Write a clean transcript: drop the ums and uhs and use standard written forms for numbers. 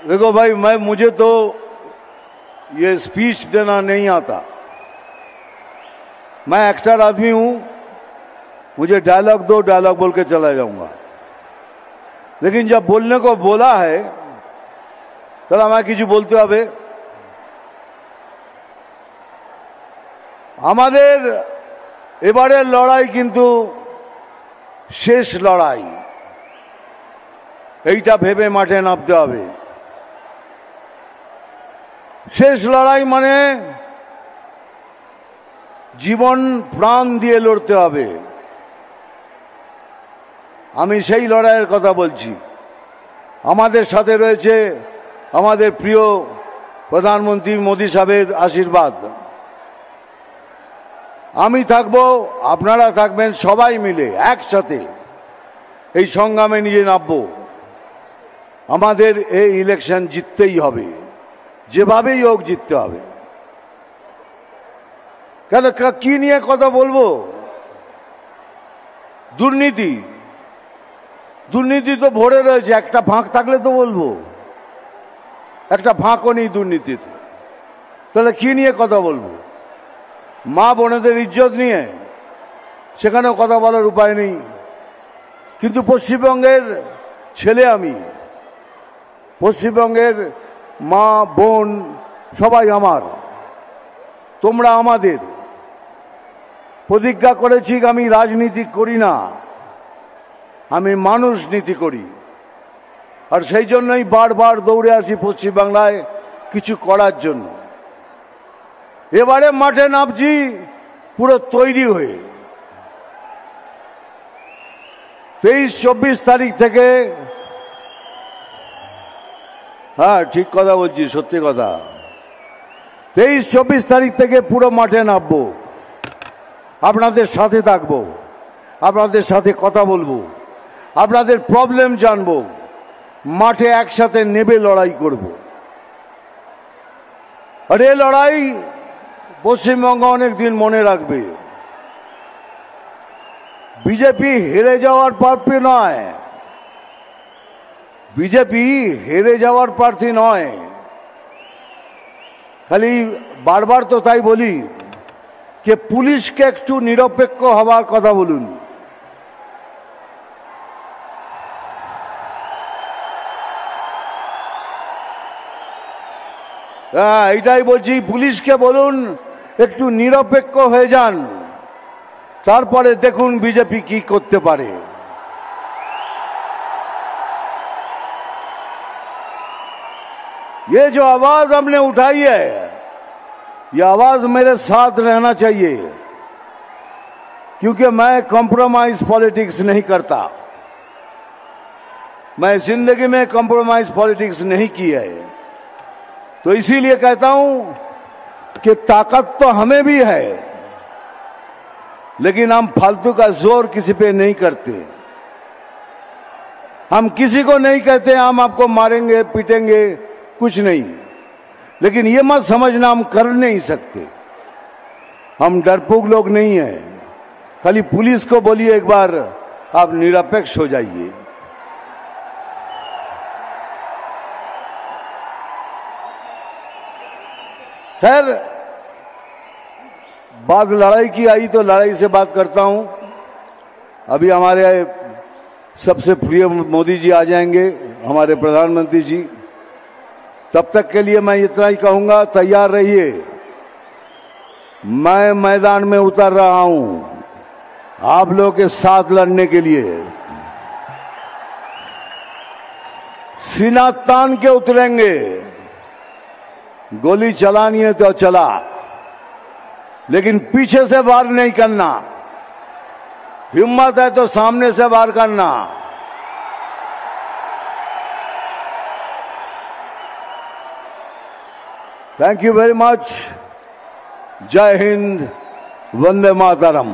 देखो भाई, मुझे तो ये स्पीच देना नहीं आता। मैं एक्टर आदमी हूं, मुझे डायलॉग दो, डायलॉग बोल के चला जाऊंगा। लेकिन जब बोलने को बोला है তাহলে আমাকে কিছু বলতে হবে। আমাদের এবারের লড়াই কিন্তু শেষ লড়াই, এইটা ভেবে মাঠে নামতে হবে। শেষ লড়াই মানে জীবন প্রাণ দিয়ে লড়তে হবে। আমি সেই লড়াইয়ের কথা বলছি। আমাদের সাথে রয়েছে আমাদের প্রিয় প্রধানমন্ত্রী মোদী সাহেবের আশীর্বাদ। আমি থাকবো, আপনারা থাকবেন, সবাই মিলে একসাথে এই সংগ্রামে নিজে নামবো। আমাদের এই ইলেকশন জিততেই হবে, যেভাবেই হোক জিততে হবে। কেন, কি নিয়ে কথা বলবো? দুর্নীতি, দুর্নীতি তো ভরে রয়েছে। একটা ফাঁক থাকলে তো বলবো, একটা ফাঁকও নেই দুর্নীতিতে। তাহলে কি নিয়ে কথা বলবো? মা বোনেদের ইজ্জত নিয়ে সেখানেও কথা বলার উপায় নেই। কিন্তু পশ্চিমবঙ্গের ছেলে আমি, পশ্চিমবঙ্গের মা বোন সবাই আমার, তোমরা আমাদের। প্রতিজ্ঞা করেছি আমি রাজনীতি করি না, আমি মানুষ নীতি করি। আর সেই জন্যই বারবার দৌড়ে আসি পশ্চিমবাংলায় কিছু করার জন্য। এবারে মাঠে নামছি পুরো তৈরি হয়ে। 23-24 তারিখ থেকে, হ্যাঁ ঠিক কথা বলছি, সত্যি কথা, 23-24 তারিখ থেকে পুরো মাঠে নামবো। আপনাদের সাথে থাকবো, আপনাদের সাথে কথা বলবো, আপনাদের প্রবলেম জানবো, মাঠে একসাথে নেবে লড়াই করব। আর এই লড়াই পশ্চিমবঙ্গ অনেকদিন মনে রাখবে। বিজেপি হেরে যাওয়ার প্রার্থী নয়, বিজেপি হেরে যাওয়ার প্রার্থী নয়। খালি বারবার তো তাই বলি যে পুলিশকে একটু নিরপেক্ষ হওয়ার কথা বলুন। হ্যাঁ, এটাই বলছি, পুলিশকে বলুন একটু নিরপেক্ষ হয়ে যান, তারপরে দেখুন বিজেপি কি করতে পারে। ये जो आवाज हमने उठाई है, ये आवाज मेरे साथ रहना चाहिए, क्योंकि मैं कॉम्प्रोमाइज पॉलिटिक्स नहीं करता। मैं जिंदगी में कॉम्प्रोमाइज पॉलिटिक्स नहीं की है। तो इसीलिए कहता हूं कि ताकत तो हमें भी है, लेकिन हम फालतू का जोर किसी पे नहीं करते। हम किसी को नहीं कहते हम आपको मारेंगे पीटेंगे, कुछ नहीं। लेकिन ये मत समझना हम कर नहीं सकते। हम डरपोक लोग नहीं हैं। खाली पुलिस को बोलिए एक बार आप निरपेक्ष हो जाइए। खैर, बात लड़ाई की आई तो लड़ाई से बात करता हूं। अभी हमारे सबसे प्रिय मोदी जी आ जाएंगे, हमारे प्रधानमंत्री जी। तब तक के लिए मैं इतना ही कहूंगा, तैयार रहिए। मैं मैदान में उतर रहा हूं आप लोगों के साथ लड़ने के लिए। सीना तान के उतरेंगे। गोली चलानी है तो चला, लेकिन पीछे से वार नहीं करना। हिम्मत है तो सामने से वार करना। Thank you very much. जय हिंद, वंदे मातरम।